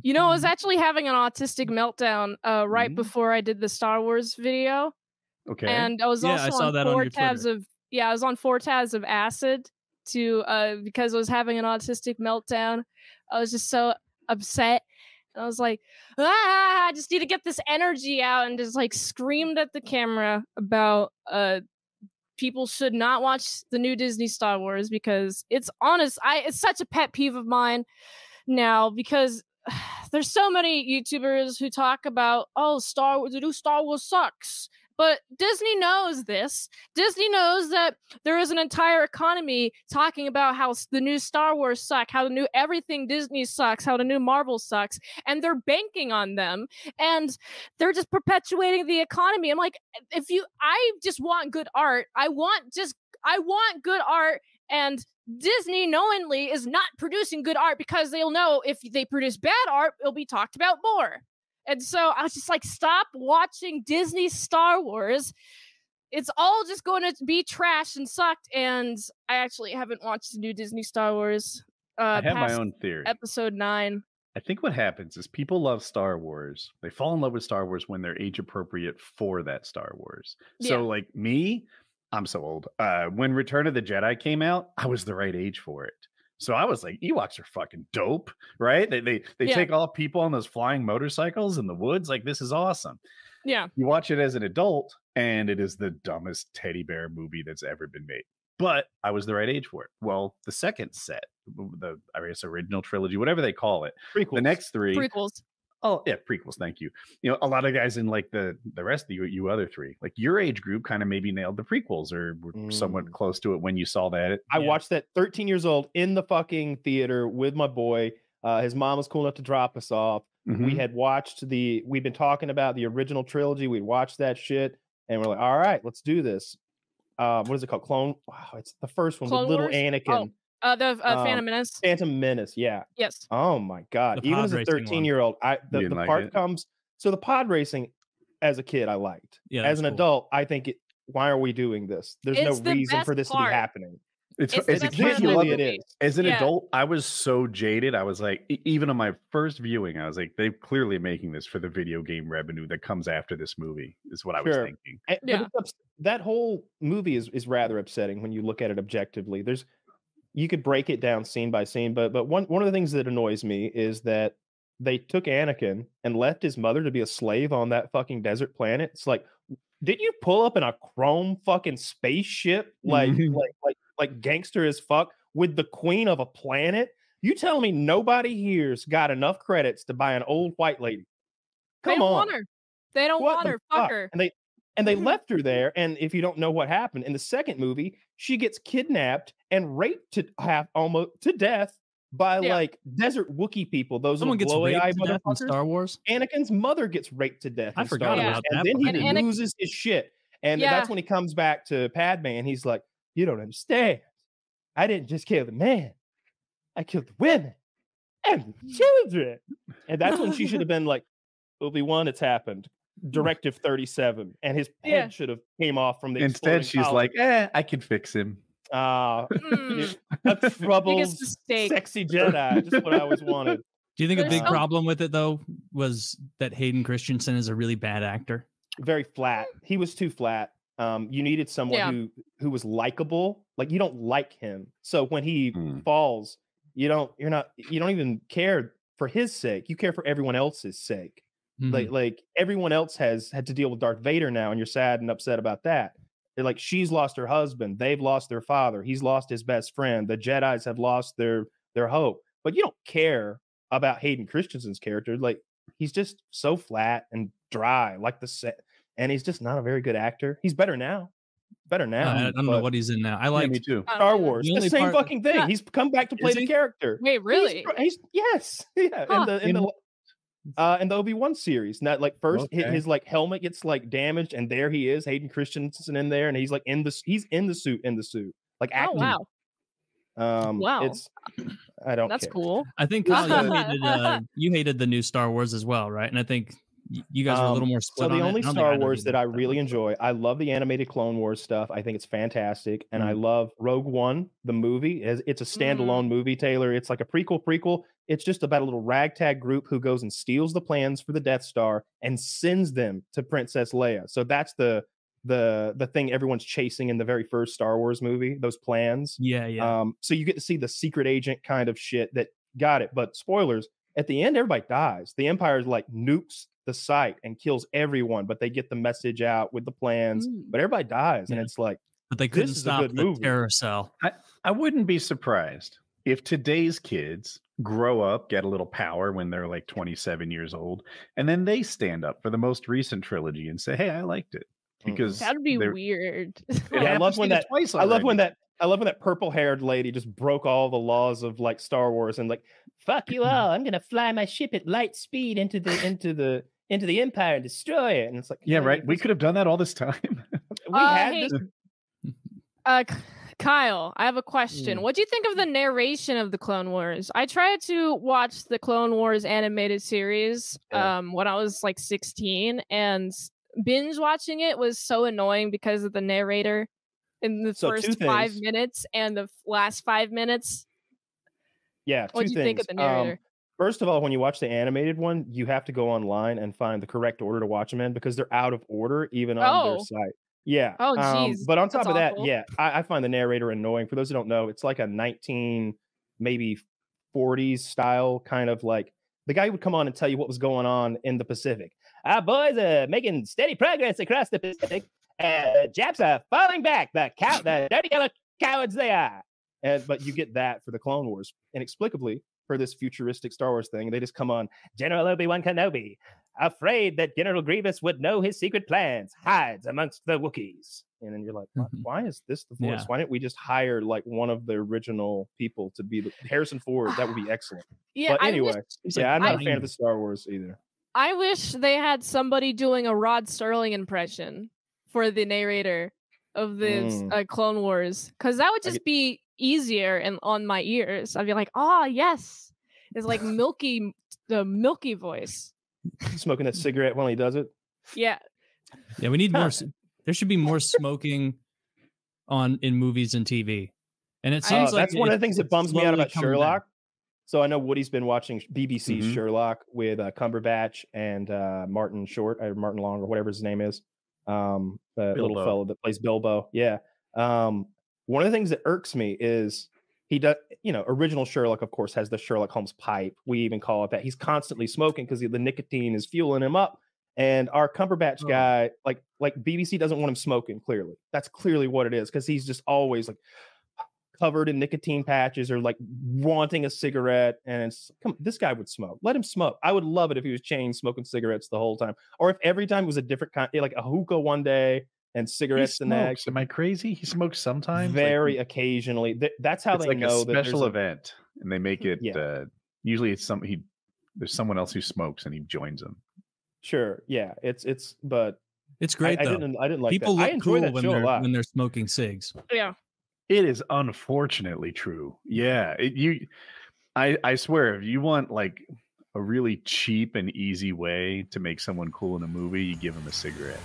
You know, I was actually having an autistic meltdown right before I did the Star Wars video. Okay. And I was also on 4 tabs of I was on 4 tabs of acid to because I was having an autistic meltdown. I was just so upset. And I was like, I just need to get this energy out, and just like screamed at the camera about people should not watch the new Disney Star Wars because it's such a pet peeve of mine now, because there's so many YouTubers who talk about, the new Star Wars sucks. But Disney knows this. Disney knows that there is an entire economy talking about how the new Star Wars suck, how the new everything Disney sucks, how the new Marvel sucks, and they're banking on them, and they're just perpetuating the economy. I'm like, I just want good art. I want good art, and Disney knowingly is not producing good art because they'll know if they produce bad art, it'll be talked about more. And so I was just like, stop watching Disney Star Wars. It's all just going to be trash and sucked. And I actually haven't watched the new Disney Star Wars. I have my own theory. Episode 9. I think what happens is people love Star Wars. They fall in love with Star Wars when they're age appropriate for that Star Wars. So like me, I'm so old. When Return of the Jedi came out, I was the right age for it. So I was like, Ewoks are fucking dope, right? They take off people on those flying motorcycles in the woods. Like, this is awesome. Yeah. You watch it as an adult, and it is the dumbest teddy bear movie that's ever been made. But I was the right age for it. Well, the second set, I guess original trilogy, whatever they call it, prequels. The next 3 prequels. Oh yeah, prequels. Thank you. You know, a lot of guys in like the rest of you other 3, like your age group, kind of maybe nailed the prequels or were somewhat close to it when you saw that. I watched that 13 years old in the fucking theater with my boy. His mom was cool enough to drop us off. We had watched we've been talking about the original trilogy. We'd watched that shit, and we're like, all right, let's do this. What is it called? Wow, it's the first one Clone with little Wars? Anakin. The Phantom Menace. Phantom Menace, yeah. Yes. Oh my god! Even as a 13-year-old, the part comes. So the pod racing, as a kid, I liked. Yeah. As an adult, I think why are we doing this? There's no reason for this to be happening. As a kid, you love it. As an adult, I was so jaded. I was like, even on my first viewing, I was like, they're clearly making this for the video game revenue that comes after this movie, is what I was thinking. But that whole movie is rather upsetting when you look at it objectively. You could break it down scene by scene, but one of the things that annoys me is that they took Anakin and left his mother to be a slave on that fucking desert planet. It's like, did you pull up in a chrome fucking spaceship like gangster as fuck with the queen of a planet? You tell me nobody here's got enough credits to buy an old white lady? Come on. Want her. They don't want her. Fuck her. And they left her there. And if you don't know what happened in the second movie, she gets kidnapped and raped almost to death by like desert Wookiee people. Those someone gets raped to death in Star Wars. Anakin's mother gets raped to death. I forgot about that. And then he loses his shit. And that's when he comes back to Padme and he's like, "You don't understand. I didn't just kill the man. I killed the women and the children." And that's when she should have been like, "Obi-Wan, it's happened. Directive 37," and his head should have came off from the. Instead, she's like, I can fix him. A troubled, sexy Jedi, just what I always wanted. Do you think a big problem with it though was that Hayden Christensen is a really bad actor? Very flat. He was too flat. You needed someone who was likable. Like, you don't like him, so when he falls, you don't even care for his sake. You care for everyone else's sake. Like everyone else has had to deal with Darth Vader now, and you're sad and upset about that. They're like, she's lost her husband, they've lost their father, he's lost his best friend, the Jedis have lost their hope. But you don't care about Hayden Christensen's character. Like, he's just so flat and dry, like the set, and he's just not a very good actor. He's better now. I don't know what he's in now. I like me too. Star Wars. The same fucking thing. Yeah. He's come back to play the character. Wait, really? Yes. Yeah. Huh. In the Obi-Wan series, not like first his like helmet gets like damaged, and there he is, Hayden Christensen in there, and he's like in the suit, like acting. Oh wow. Wow. That's cool. I think Kyle, you hated the new Star Wars as well, right? And I think you guys were a little more split. So the only Star Wars that I really enjoy, I love the animated Clone Wars stuff. I think it's fantastic, and I love Rogue One, the movie. It's a standalone movie, Taylor. It's like a prequel. It's just about a little ragtag group who goes and steals the plans for the Death Star and sends them to Princess Leia. So that's the thing everyone's chasing in the very first Star Wars movie, those plans. Yeah. So you get to see the secret agent kind of shit that got it. But spoilers, at the end, everybody dies. The Empire like nukes the site and kills everyone, but they get the message out with the plans. But everybody dies, and it's like, but they couldn't stop the terror cell. I wouldn't be surprised if today's kids grow up, get a little power when they're like 27 years old, and then they stand up for the most recent trilogy and say, "Hey, I liked it." Because that would be weird. Yeah, I love when that purple-haired lady just broke all the laws of like Star Wars and like, fuck you all, I'm gonna fly my ship at light speed into the Empire and destroy it. And it's like, yeah, right. We could have done that all this time. We had this. Kyle, I have a question. What do you think of the narration of the Clone Wars? I tried to watch the Clone Wars animated series when I was like 16, and binge watching it was so annoying because of the narrator in the first 5 minutes and the last 5 minutes. Yeah, what do you think of the narrator? First of all, when you watch the animated one, you have to go online and find the correct order to watch them in because they're out of order even on their site. Yeah. Oh, geez. But on top of that, yeah, I find the narrator annoying. For those who don't know, it's like a 40s style kind of like the guy would come on and tell you what was going on in the Pacific. Our boys are making steady progress across the Pacific. Japs are falling back. The dirty yellow cowards they are. But you get that for the Clone Wars. Inexplicably, for this futuristic Star Wars thing, they just come on, General Obi-Wan Kenobi, afraid that General Grievous would know his secret plans, hides amongst the Wookiees. And then you're like, why is this the voice? Yeah. Why didn't we just hire like one of the original people to be Harrison Ford? That would be excellent. Yeah, but anyway, I'm not a fan of the Star Wars either. I wish they had somebody doing a Rod Serling impression for the narrator of the Clone Wars, because that would just be easier and on my ears. I'd be like, oh yes, it's like the milky voice. Smoking that cigarette while he does it. Yeah, we need more. There should be more smoking in movies and TV. And it seems like that's one of the things that bums me out about Sherlock. Down. So I know Woody's been watching BBC's Sherlock with Cumberbatch and Martin Short or Martin Long or whatever his name is. The little fellow that plays Bilbo. Yeah. One of the things that irks me is he does, original Sherlock, of course, has the Sherlock Holmes pipe. We even call it that. He's constantly smoking because the nicotine is fueling him up. And our Cumberbatch guy, like BBC doesn't want him smoking, clearly. That's clearly what it is, because he's just always like covered in nicotine patches or like wanting a cigarette. And it's, this guy would smoke. Let him smoke. I would love it if he was chain smoking cigarettes the whole time. Or if every time was a different kind, like a hookah one day and cigarettes the next. Am I crazy? He smokes sometimes? Very occasionally. That's how they like know a special event. And they make it, usually it's there's someone else who smokes and he joins them. Sure. Yeah. But it's great though. I didn't like people that. Look I enjoy cool that show a lot. when they're smoking cigs. Yeah. It is unfortunately true. Yeah. I swear, if you want like a really cheap and easy way to make someone cool in a movie, you give them a cigarette.